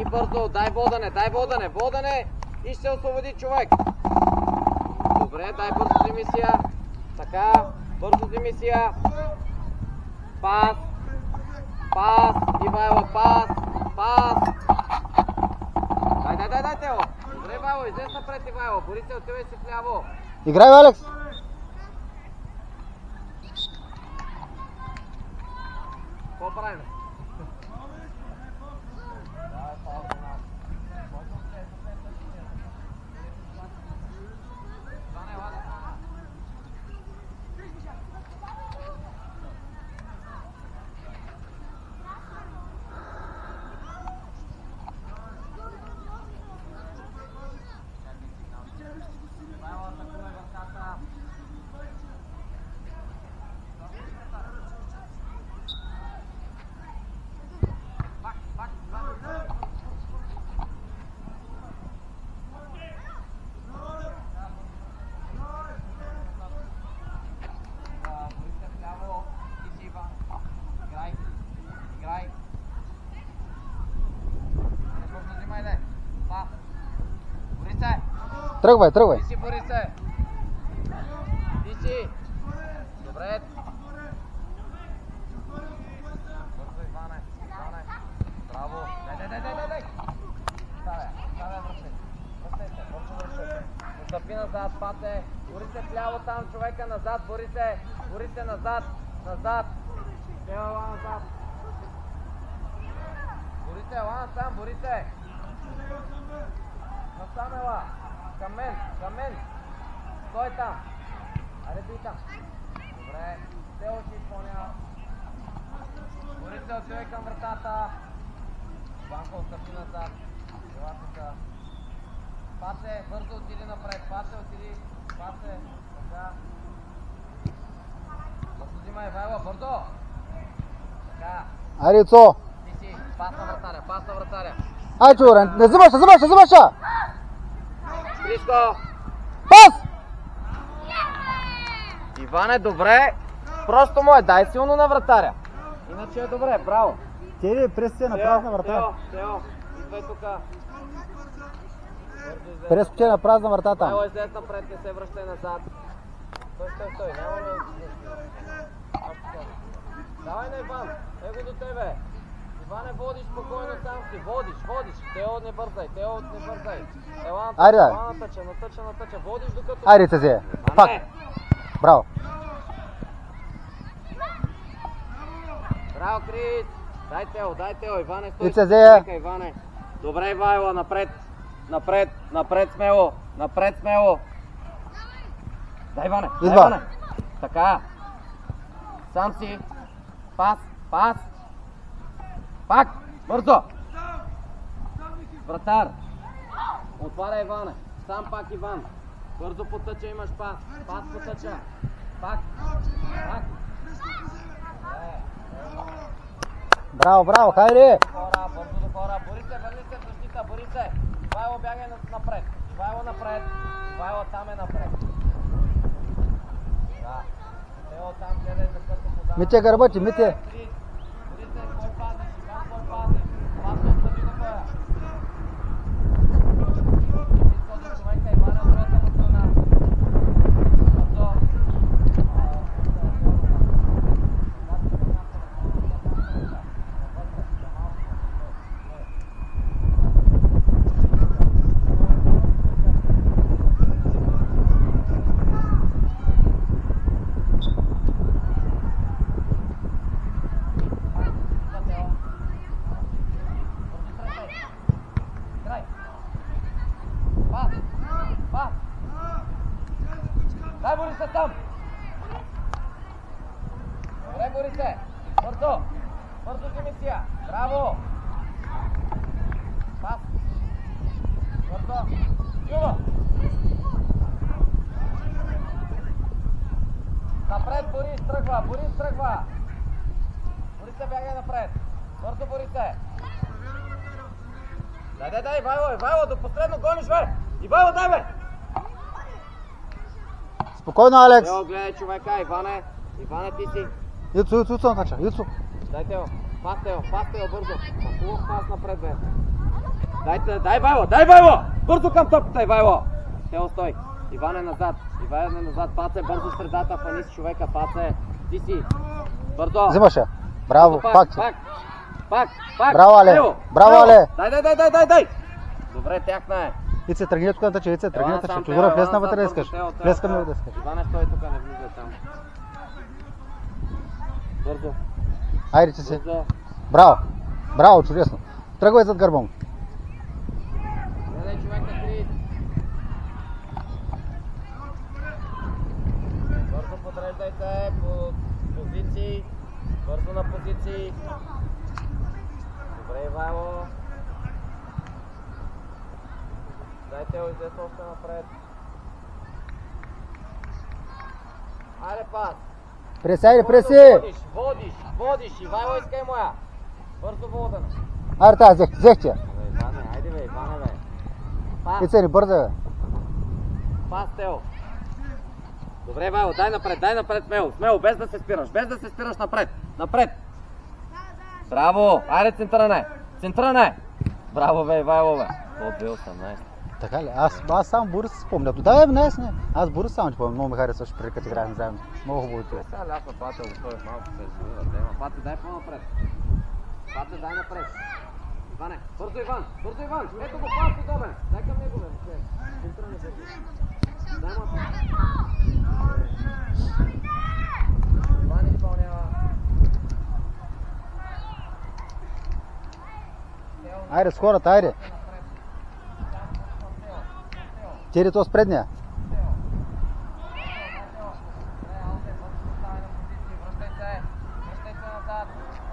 И бързо, дай водене, водене и ще се освободи човек. Добре, дай бързо Димисия. Така, бързо Димисия. Пас. Пас, Ивайло, пас. Дай, Тео. Добре, Ивайло, излез напред, Ивайло. Бори се, отивай си вляво. Играй, Алекс. Какво правим? Тръгвай. Ти си, Борисе. Ти си. Добре. Бързо, Иване. Браво. Дай. Става, връщайте. Връщайте. Настъпи назад, Пате. Борисе вляво там, човека назад, Борисе назад. Ела назад. Борисе, ела насам, Борисе. Насам ела. Към мен. Стой там. Айде ти там. Добре. Тео ще изпълнява. Борисе, отивай към вратата. Банко отстъпи назад. Елата са. Пате, бързо отиди напред. Отиди. Така. Бързо взимай, Ивайло, бързо. Така. Айде, Цо. Ти си. Пас на вратаря. Ай, Чурен, не завърша! Криско! Пас! Иване, добре. Просто му дай силно на вратаря. Иначе е добре, браво. Ти ли пресия на празна врата? Тео, идвай тука. Прескочи на празна вратата. Айло, излез напред, не се връщай назад. Стой. Давай на Иван, его до тебе. Иване, водиш спокойно сам си, водиш. Тео, не бързай. Ела натъча, водиш докато... Айде, Цезе. Пак. Браво. Браво, Крис. Дай Тео, Иване, стой. И Цезе. Иване. Добре, Ивайло, напред смело. Дай, Иване. Така. Сам си. Пас. Пак. Бързо. Вратар. Отваря Иване. Сам пак Иван. Бързо потъча, имаш пас. Пас потъча. Пак. Браво, хайде! Бързо до хора. Борисе, върни се в защита. Борисе. Ивайло, бягай напред. Ивайло там е напред. Да. Тео там гледай за късно подава. Мите гърбати, Мите. Борисе, кой пазиш? Иван, кой пазиш? Пас се отпади до това. Изходи човека, Иван е от другата страна. Бързо. Дай, Борисе, там! Добре, Борисе! Бързо, Димисия! Браво! Пас! Бързо! Юла! Напред, Борис тръгва! Борисе, бягай напред! Бързо, Борисе! Дай, Ивайло, до последно гониш, бе! Ивайло, дай, бе! Спокойно, Алекс! Тео, гледай човека, Иване, ти си. Юцо накача, Юцо. Дай, Тео, пас, Тео, бързо. Хубав пас напред, бе. Дай Ивайло! Бързо към топката, Ивайло! Тео, стой! Иван е назад, Паце, бързо средата, фани си човека, Паце, ти си, бързо! Взимаше. Браво, пак. Браво, Але! Браво, Але! Дай! Добре, тяхна е. Ице, тръгни от където, че тръгни от където. Чудора, влез навътре да искаш. Влез към него да искаш. Иване, стой тук, не влизай там. Бързо. Айде, ти си. Браво, чудесно. Тръгвай зад гърба му. Гледай човека, Крис. Бързо подреждайте по позиции. Бързо на позиции. Добре, Ивайло. Дайте го, излез още напред. Айде пас. Преси! Водиш, Ивайло искай моя. Бързо воден. Айде тази, взех тя. Иване, айде бе, Пас. Ице, не бърза бе. Пас, Тео. Добре, Ивайло, дай напред, смело, без да се спираш напред. Браво, айде центране. Браво бе, Ивайло бе. По 2018. Така ли? Аз само Борис спомня. Да, днес не. Аз Борис само ти помня. Много ме харесваше преди като играем заедно. Много хубаво това. Сега ляпа Пате, той малко се изолира тема. Пате, дай по-напред. Дай напред. Иване, бързо Иван. Ето го пас удобен. Дай към него бе. Центране бързо. Дай му. Иван изпълнява. Айде с хората, айде. Тери то с предния. Връщайте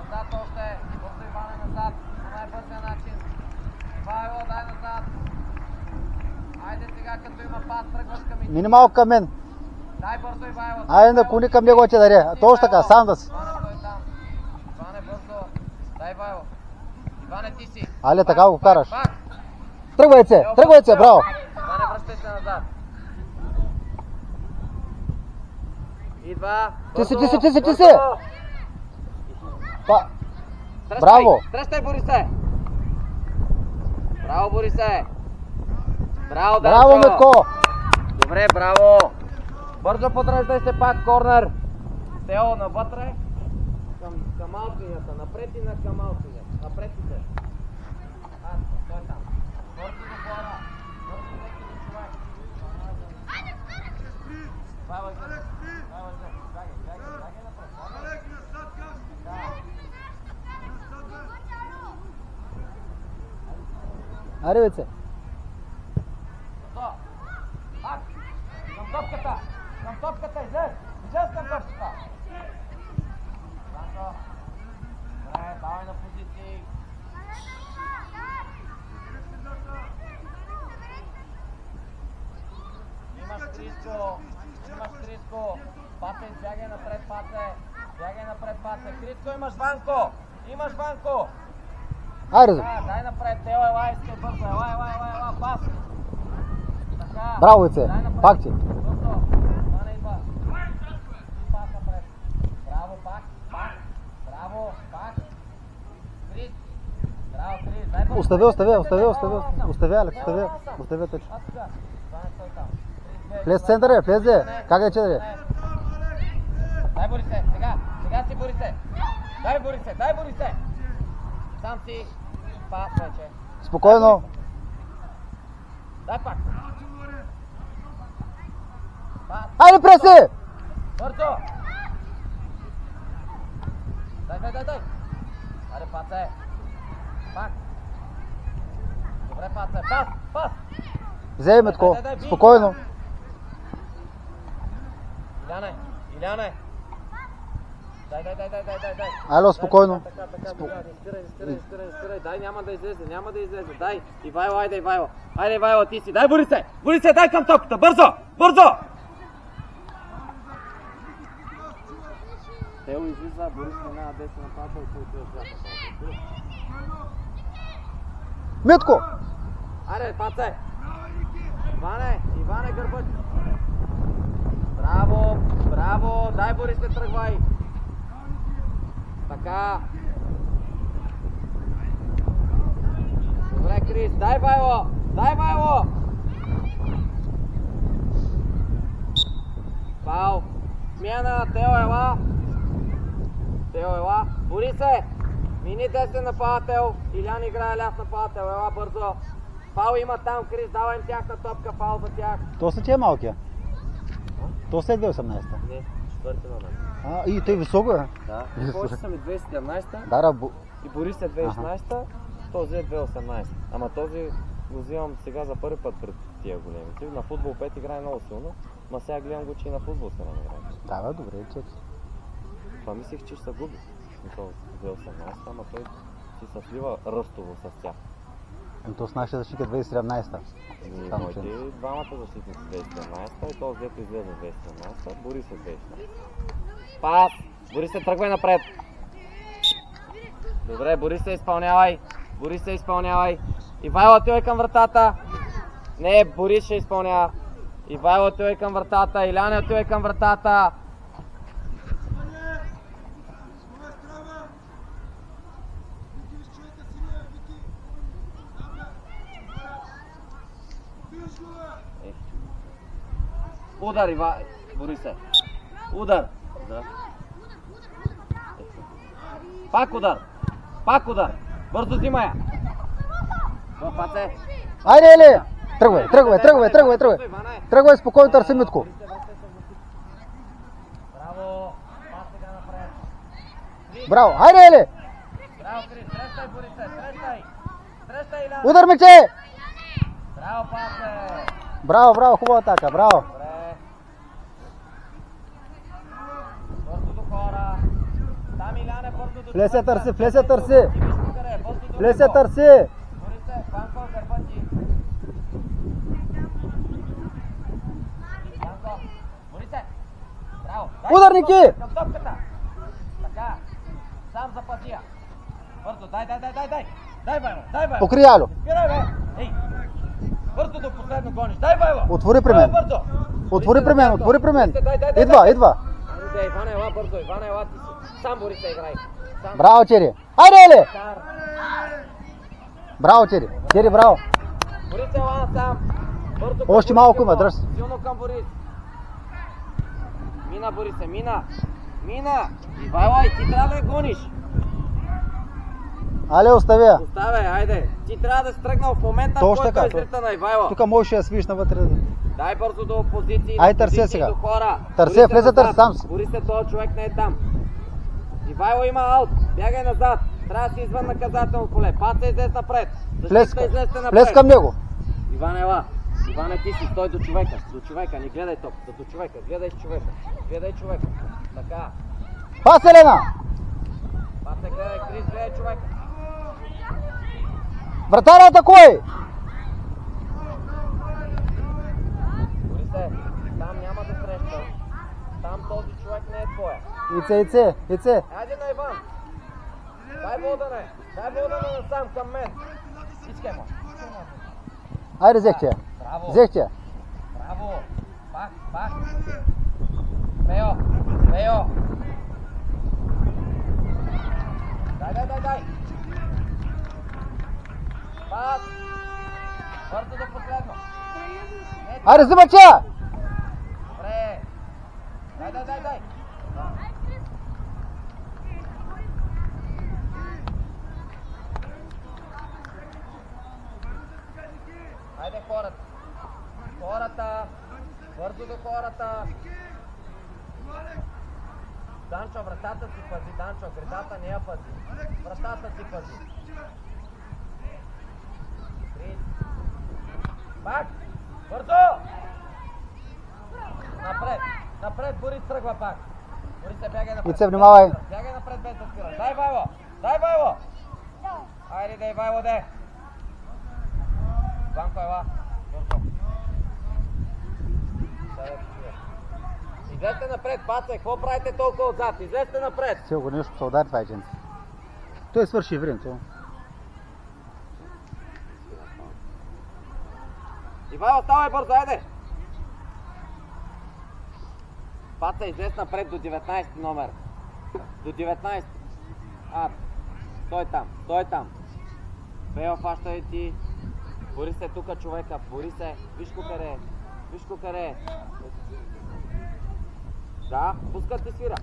назад още. Бързо Иване назад. По най-бързия начин. Ивайло, дай назад. Айде сега, като има пас, тръгваш към и... Мини малко към мен. Дай бързо Ивайло. Айде да кони към него ще даде. Точно така, сам да си. Иване, стой там. Иване, бързо. Дай Ивайло. Иване, ти си. Але така го караш. Пак. Тръгвай се, браво. Иване, връщай се назад. Идва. Ти си. Браво. Срещай, Борисе. Браво, Борисе. Браво, Метко. Добре, браво. Бързо подреждай се пак, корнер. Тео, навътре. Към малцинята. Напред и към малцинята. Напред и се. Той там. Бързо до глава. Бързо до човек. Бавай се. Бягай напред. Аре, бе, се. Пак. Към топката, излез към топката. Добре, давай на позиции. Имаш Криско. Паце, бягай напред, Паце. Криско, имаш Ванко. Айде. Дай напред, Тео, ела, искай бързо, ела, пас. Така. Браво, Ице. Пак ти. Бързо. Това не идва. Пас напред. Браво, пак. Пак. Крис. Браво, Крис. Дай бързо. Остави, Алекс, остави точно. Аз сега. Това не стой там. Влез в центъра, влез де. Как е, че даде? Дай, Борисе, сега си, Борисе. Дай, Борисе. Сам си. Пас вече. Спокойно. Дай пак. Пас. Айде, преси! Бързо. Дай. Айде, Паце. Пак. Добре, Паце. Пас. Взей, Метко. Спокойно. Иляне. Дай. Айло, спокойно. Така. Не спирай. Дай, няма да излезе. Дай. Ивайло, айде, Ивайло, ти си. Дай, Борисе, дай към топката. Бързо. Тео излиза, Борис минава 10 нападател, който е свят. Метко! Айде, Паце. Иване, гърбът. Браво. Дай, Борисе, тръгвай. Така. Добре, Крис. Крис, дай Вайло! Дай Вайло! Фаул. Смяна, Тео ела. Тео ела. Бори се! Мини десен нападател. Илян играе ляв нападател. Ела бързо. Фаул има там, Крис, давай им тяхна топка, фаул за тях. То са тия малкия? То след 2018-та? Не, четвърти номер. И той високо е? Да. Повече съм и 2017-та. Да, И Борис е 2016-та, този е 2018. Ама този го взимам сега за първи път пред тия големите. На футбол 5 играе много силно, ма сега гледам го, че и на футбол се не играе. Да, добре, чеки. Това мислих, че ще се губи. В 2018-та, ама той си се слива ръстово с тях. То с нашия защитник е 2017-та. Моите двамата защитници 2017-та и този дето излезе 2017-та, Борис е 2016. Пас! Борис се тръгвай напред! Добре, Борис се изпълнявай! Борис се изпълнявай! Ивайло, отивай към вратата! Не, Борис ще изпълнява! Ивайло, отивай към вратата! Иляне, отивай към вратата! Удар, Борисе! Удар! Да. Пак удар! Пак удар! Бързо взимай я! Паце! Айде, Ели! Тръгвай, тръгвай, тръгвай, тръгвай, тръгвай! Тръгвай, спокойно търси Митко! Браво! Пас сега напред! Браво! Айде, Ели! Браво, Крис! Срещай, Борисе! Срещай! Срещай, Илян! Удар, мече! Браво, Пасе! Браво, браво, хубава атака, браво! Добре! Бързо до хора! Там Иляне, бързо до Влез я човека. търси, влез я търси! Бързо до Влез я него. търси! Борисе, Банко, гърба ти! Банко! Борисе! Браво! Дай Ударники! към топката! Така! Сам запази я! Бързо, дай! Дай, Байло! Дай, Байло! Покри Алю! Спирай, бе! Ей! Бързо до последно гониш! Дай, Байло! Отвори при мен! Бързо! Отвори при мен, отвори при мен! Дай. Идва, идва! Айде, Иван, ела бързо! Иван, ела ти си! Сам Борисе играй! Сам! Браво, Чери! Айде, Ели! Кар! Браво, Чери! Чери, браво! Борисе, ела сам! Бързо към Още Борис, малко има, силно. дръж. Силно към Борис! Мина, Борисе, мина! Мина! Ивайло, и ти трябва да я гониш! Але, остави я! Оставяй, айде! Ти трябва да си тръгнал в момента, в Точно който така, излита на Ивайло. Тук можеш да свиш навътре. Дай бързо до позиции, Ай, до търси позиции, сега. до хора. Търси, Борисе влезе, назад. търси сам си. Борисе, този човек не е там. Ивайло има аут. Бягай назад. Трябва да си извън наказателно поле. Паца излез напред. Защита излезте напред. Влез към него. Иван, ела. Иване, ти си стой до човека. До човека. Не гледай топката. До човека. Гледай човека. Гледай човека. Така. Пас, Елена! Паца, гледай, Крис, гледай човека. Вратаря, атакуй! Борисе, там няма да среща. Там този човек не е твоя. Ице. Айде на Иван. Дай водане. Дай водане насам към мен. Искай му. Айде, взех тя. Браво. Взех тя. Браво. Пак. Пео. Дай. Пас. Бързо до последно. Айде, взима тя! Добре. Дай. Айде хората. Бързо до хората. Данчо, вратата си пази, Данчо, гредата не я пази. Вратата си пази. Крис. Пак! Бързо! Напред, Борис тръгва пак. Борис се бягай напред. Ице, внимавай. Бягай напред без да спираш. Дай, Вайло! Айде, дай, Вайло, де! Банко, ела. Бързо. Излезте напред, Паце, какво правите толкова отзад? Излезте напред! Сигурно нещо се удари това дженци. Той свърши времето. Ивайло, ставай бързо, айде! Паца, излез напред до 19 номер. До 19. Стой там. Пео, фащай ти. Бори се тука, човека, бори се. Виж го къде е. Виж го къде е. Да, пускат и свира.